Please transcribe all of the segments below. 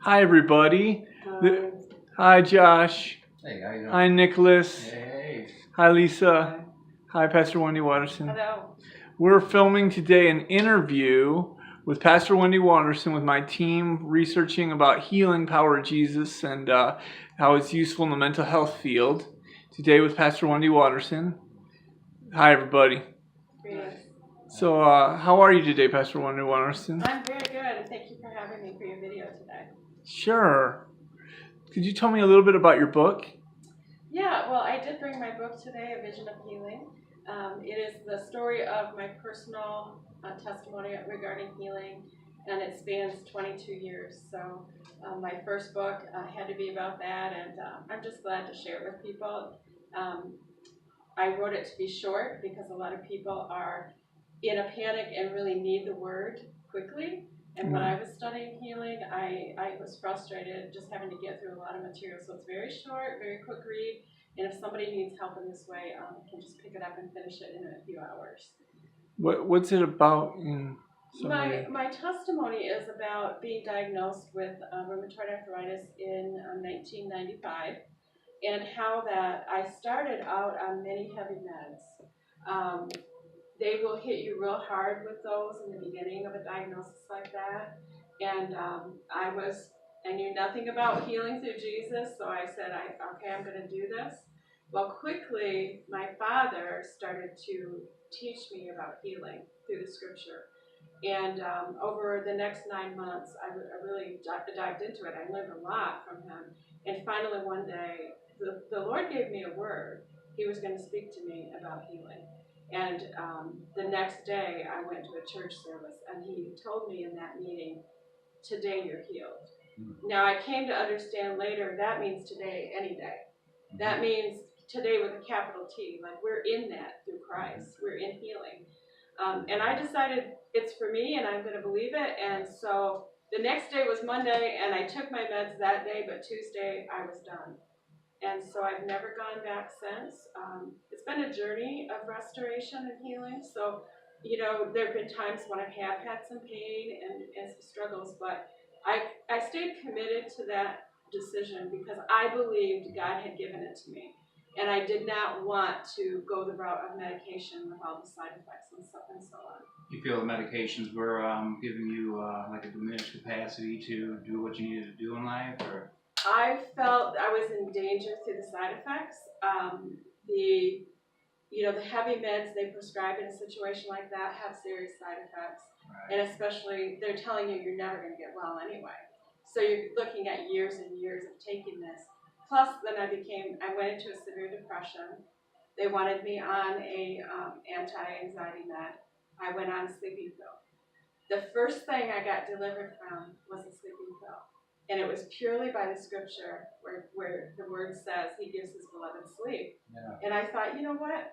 Hi, everybody. Hi, Josh. Hey, how you doing? Hi, Nicholas. Hey. Hi, Lisa. Hi, Pastor Wendy Waterson. Hello. We're filming today an interview with Pastor Wendy Waterson with my team researching about healing power of Jesus and how it's useful in the mental health field. Today with Pastor Wendy Waterson. Hi, everybody. Greetings. So, how are you today, Pastor Wendy Waterson? I'm very good, and thank you for having me for your video today. Sure. Could you tell me a little bit about your book? Yeah, well, I did bring my book today, A Vision of Healing. It is the story of my personal testimony regarding healing, and it spans 22 years. So my first book had to be about that, and I'm just glad to share it with people. I wrote it to be short because a lot of people are in a panic and really need the word quickly. And when I was studying healing, I was frustrated just having to get through a lot of material. So it's very short, very quick read. And if somebody needs help in this way, can just pick it up and finish it in a few hours. What's it about? My testimony is about being diagnosed with rheumatoid arthritis in 1995. And how that I started out on many heavy meds. They will hit you real hard with those in the beginning of a diagnosis like that. And I knew nothing about healing through Jesus, so I said, okay, I'm going to do this. Well, quickly, my father started to teach me about healing through the scripture. And over the next 9 months, I really dived into it. I learned a lot from him. And finally, one day, the Lord gave me a word. He was going to speak to me about healing. And the next day, I went to a church service, and he told me in that meeting, today you're healed. Mm-hmm. Now, I came to understand later that means today, any day. Mm-hmm. That means today with a capital T. Like, we're in that through Christ. We're in healing. And I decided it's for me, and I'm going to believe it. And so the next day was Monday, and I took my meds that day, but Tuesday I was done. And so I've never gone back since. It's been a journey of restoration and healing. So, there have been times when I have had some pain and some struggles, but I stayed committed to that decision because I believed God had given it to me. And I did not want to go the route of medication with all the side effects and so on. You feel the medications were giving you like a diminished capacity to do what you needed to do in life, or? I felt I was in danger through the side effects. The heavy meds they prescribe in a situation like that have serious side effects. Right. And especially, they're telling you you're never going to get well anyway. So you're looking at years and years of taking this. Plus, then I went into a severe depression. They wanted me on a anti-anxiety med. I went on a sleeping pill. The first thing I got delivered from was a sleeping pill. And it was purely by the scripture where the word says he gives his beloved sleep. Yeah. And I thought, you know what?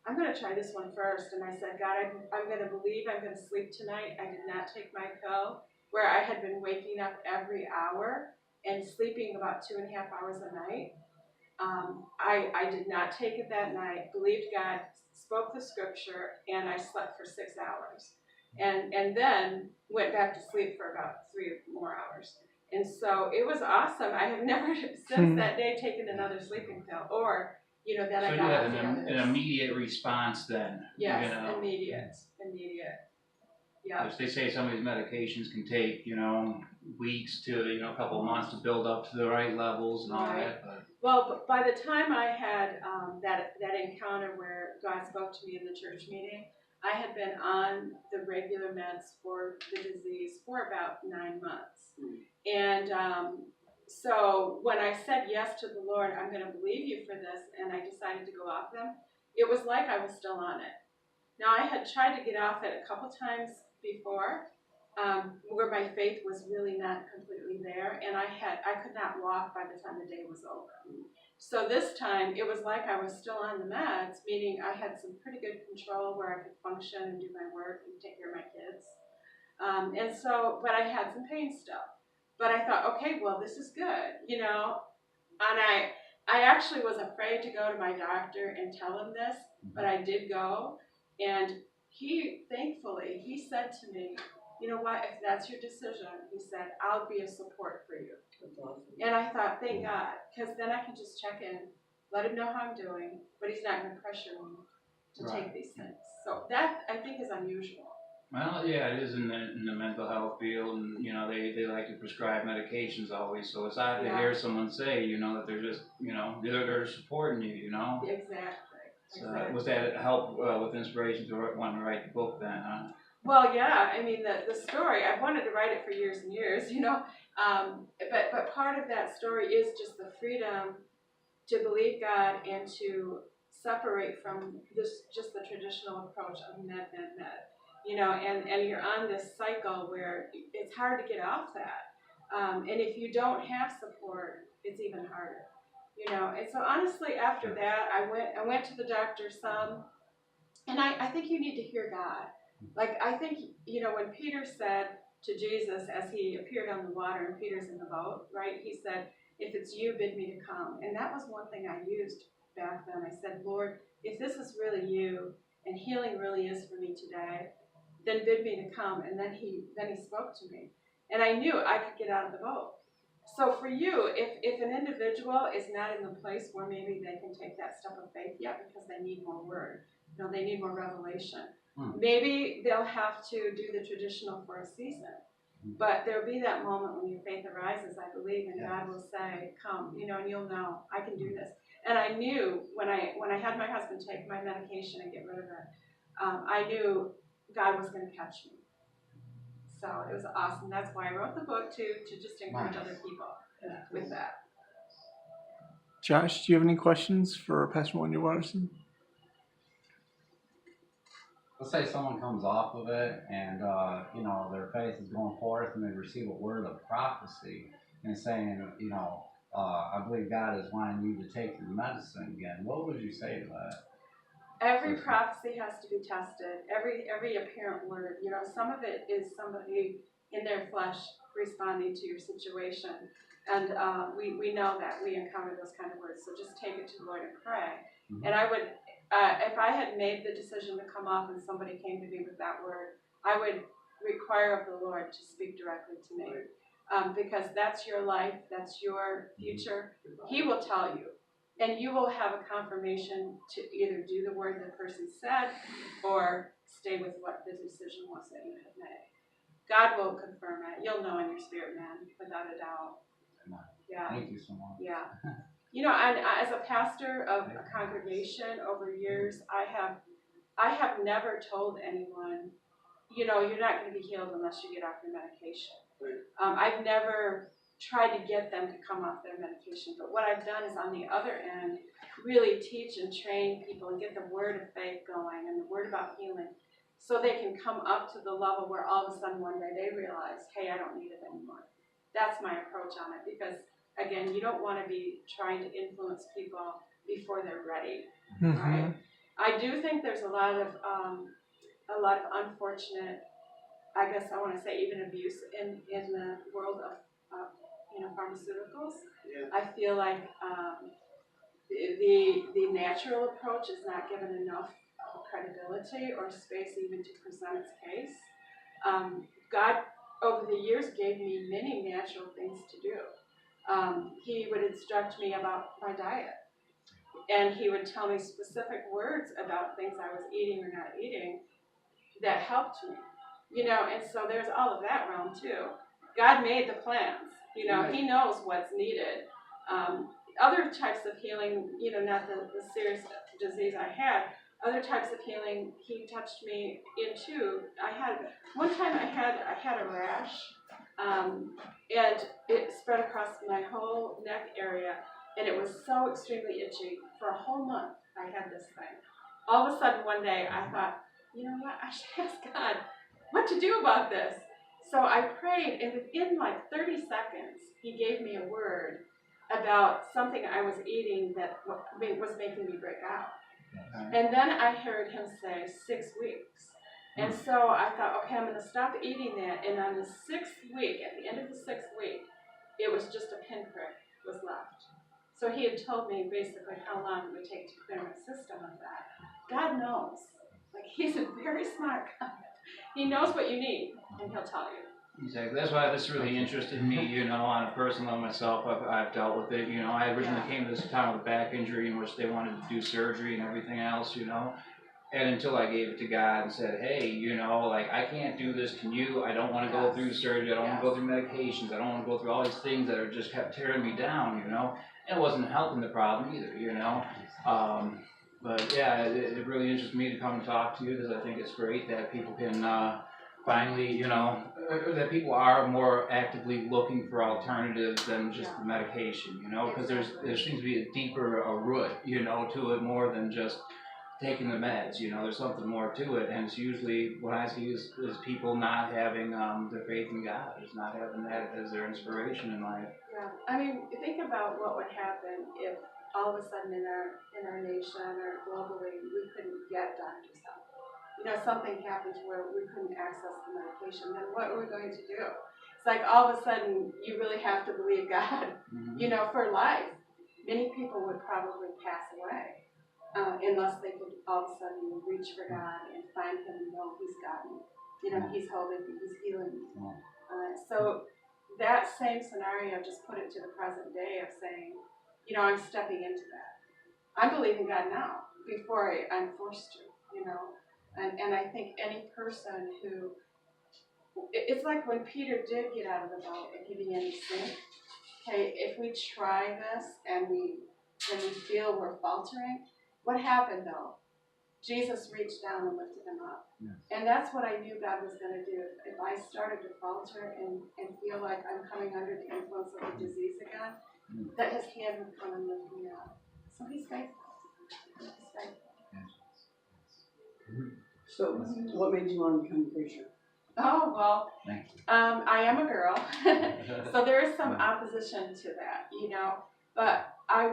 I'm going to try this one first. And I said, God, I'm going to believe I'm going to sleep tonight. I did not take my pill, where I had been waking up every hour and sleeping about 2.5 hours a night. I did not take it that night, believed God, spoke the scripture, and I slept for 6 hours. And then went back to sleep for about 3 more hours. And so it was awesome. I have never since that day taken another sleeping pill or, then I got So you had an immediate response then? Yes, immediate. Yeah. Which they say some of these medications can take, weeks to, a couple of months to build up to the right levels and all that. But. Well, by the time I had that encounter where God spoke to me in the church meeting, I had been on the regular meds for the disease for about 9 months. And so when I said yes to the Lord, I'm going to believe you for this, and I decided to go off them, it was like I was still on it. Now, I had tried to get off it a couple times before, where my faith was really not completely there, and I could not walk by the time the day was over. So this time, it was like I was still on the meds, meaning I had some pretty good control where I could function and do my work and take care of my kids. But I had some pain still. But I thought, okay, well, this is good, And I actually was afraid to go to my doctor and tell him this, but I did go. And he said to me, you know what, if that's your decision, he said, I'll be a support for you. That's awesome. And I thought, thank God, because then I can just check in, let him know how I'm doing, but he's not going to pressure me to Right. take these things. So that, I think, is unusual. Well, yeah, it is in the mental health field, and you know they like to prescribe medications always. So it's odd to hear someone say, you know, that they're just, you know, they're supporting you, you know. Exactly. So was that help with inspiration to want to write the book then, huh? Well, yeah. I mean, the story. I've wanted to write it for years and years, you know. But part of that story is just the freedom to believe God and to separate from this just the traditional approach of med. You know, and you're on this cycle where it's hard to get off that. And if you don't have support, it's even harder. You know, and so honestly, after that, I went to the doctor some, and I think you need to hear God. Like, I think, you know, when Peter said to Jesus as he appeared on the water and Peter's in the boat, right? He said, if it's you, bid me to come. And that was one thing I used back then. I said, Lord, if this is really you and healing really is for me today, then bid me to come. And then he spoke to me. And I knew I could get out of the boat. So for you, if an individual is not in the place where maybe they can take that step of faith yet because they need more word, you know, they need more revelation, maybe they'll have to do the traditional for a season. But there'll be that moment when your faith arises, I believe, and God will say, come, you know, and you'll know, I can do this. And I knew when I had my husband take my medication and get rid of it, I knew God was going to catch me. So it was awesome. That's why I wrote the book, too, to just encourage other people with that. Josh, do you have any questions for Pastor Wendy Waterson? Let's say someone comes off of it and, you know, their faith is going forth and they receive a word of prophecy and saying, you know, I believe God is wanting you to take your medicine again. What would you say to that? Every prophecy has to be tested. Every apparent word. You know, some of it is somebody in their flesh responding to your situation. And we know that. We encounter those kind of words. So just take it to the Lord and pray. Mm-hmm. And I would, if I had made the decision to come off and somebody came to me with that word, I would require of the Lord to speak directly to me. Because that's your life. That's your future. He will tell you. And you will have a confirmation to either do the word the person said or stay with what the decision was that you had made. God will confirm it. You'll know in your spirit, man, without a doubt. Yeah. Thank you so much. Yeah. You know, and as a pastor of a congregation over years, I have never told anyone, you know, you're not going to be healed unless you get off your medication. I've never tried to get them to come off their medication, but what I've done is on the other end really teach and train people and get the word of faith going and the word about healing so they can come up to the level where all of a sudden one day they realize, hey, I don't need it anymore. That's my approach on it because, again, you don't want to be trying to influence people before they're ready, right? I do think there's a lot of unfortunate, I guess I want to say even abuse in the world of pharmaceuticals. Yeah. I feel like the natural approach is not given enough credibility or space even to present its case. God, over the years, gave me many natural things to do. He would instruct me about my diet, and he would tell me specific words about things I was eating or not eating that helped me. You know, and so there's all of that realm too. God made the plans. You know, He knows what's needed. Other types of healing, you know, not the serious disease I had, other types of healing He touched me into. One time I had a rash, and it spread across my whole neck area, and it was so extremely itchy. For a whole month I had this thing. All of a sudden one day I thought, you know what, I should ask God what to do about this. So I prayed, and within like 30 seconds, He gave me a word about something I was eating that was making me break out. And then I heard Him say 6 weeks. And so I thought, okay, I'm going to stop eating that. And on the 6th week, at the end of the 6th week, it was just a pinprick was left. So He had told me basically how long it would take to clear my system of that. God knows. Like, He's a very smart God. He knows what you need, and he'll tell you. Exactly. That's why this really interested me, you know, on a personal level myself. I've dealt with it. You know, I originally came to this town with a back injury in which they wanted to do surgery and everything else, you know. And until I gave it to God and said, hey, you know, like, I can't do this. Can you? I don't want to go through surgery. I don't want to go through medications. I don't want to go through all these things that are just kept tearing me down, you know. And it wasn't helping the problem either, you know. But yeah, it really interests me to come and talk to you because I think it's great that people can finally, you know, that people are more actively looking for alternatives than just the medication, you know, because there seems to be a deeper root, you know, to it more than just taking the meds, you know, there's something more to it, and it's usually what I see is people not having their faith in God, is not having that as their inspiration in life. Yeah, I mean, think about what would happen if all of a sudden in our nation or globally we couldn't get doctors help. You know, something happens where we couldn't access the medication, then what are we going to do? It's like all of a sudden you really have to believe God, you know, for life. Many people would probably pass away. Unless they could all of a sudden reach for God and find Him and know He's got me. You know, He's holding me, He's healing me. So that same scenario, just put it to the present day of saying, you know, I'm stepping into that. I'm believing God now before I'm forced to, you know. And I think any person who, it's like when Peter did get out of the boat and he began to sink. Okay, if we try this and we feel we're faltering, what happened though? Jesus reached down and lifted him up. Yes. And that's what I knew God was going to do. If I started to falter and feel like I'm coming under the influence of the disease again, that His hand would come and lift me up. So He's faithful. He's faithful. So, what made you want to become a preacher? Oh, well, I am a girl, so there is some opposition to that, you know, but I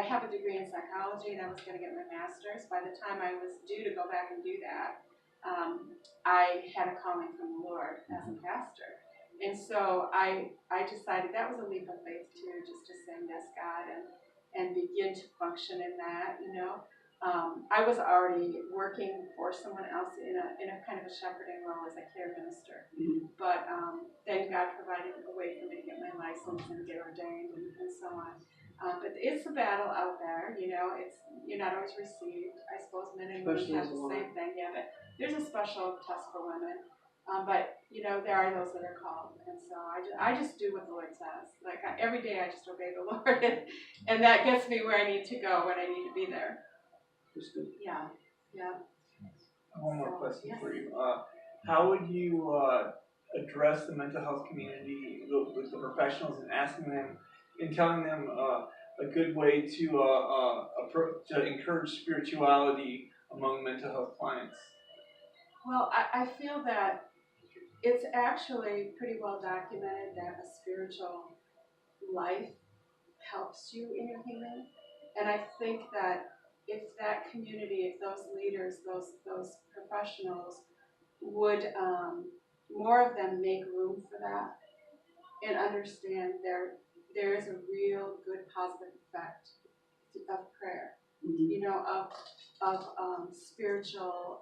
have a degree in psychology and I was going to get my master's. By the time I was due to go back and do that, I had a calling from the Lord as a pastor. And so I decided that was a leap of faith too, just to say yes, God, and begin to function in that, you know. I was already working for someone else in a kind of a shepherding role as a care minister, but then God provided a way for me to get my license and get ordained and so on. But it's a battle out there, you know. You're not always received. I suppose men and women have the same thing, yeah. But there's a special test for women. But you know, there are those that are called, and so I just do what the Lord says. Like every day, I just obey the Lord, and that gets me where I need to go when I need to be there. Yeah. One more question for you. How would you address the mental health community with the professionals and asking them and telling them a good way to encourage spirituality among mental health clients? Well, I feel that it's actually pretty well documented that a spiritual life helps you in your healing, and I think that if that community, if those leaders, those professionals would more of them make room for that and understand there is a real good positive effect of prayer, you know, of spiritual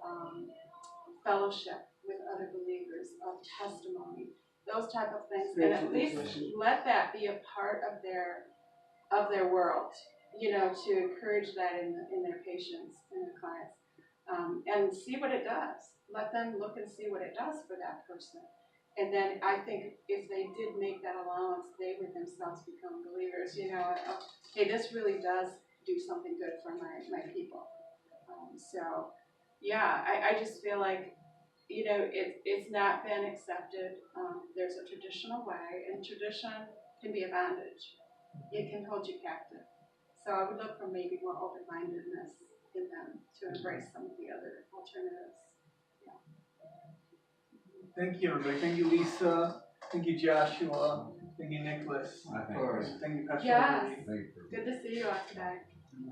fellowship with other believers, of testimony, those type of things, and at least let that be a part of their world, you know, to encourage that in their patients and their clients, and see what it does. Let them look and see what it does for that person. And then I think if they did make that allowance, they would themselves become believers, you know, hey, this really does do something good for my people. So, yeah, I just feel like, you know, it's not been accepted. There's a traditional way, and tradition can be a bondage. It can hold you captive. So I would look for maybe more open-mindedness in them to embrace some of the other alternatives. Yeah. Thank you, everybody. Thank you, Lisa. Thank you, Joshua. Thank you, Nicholas. Thank you, Pastor. Yes. Good to see you all today.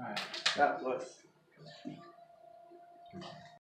All right. God bless.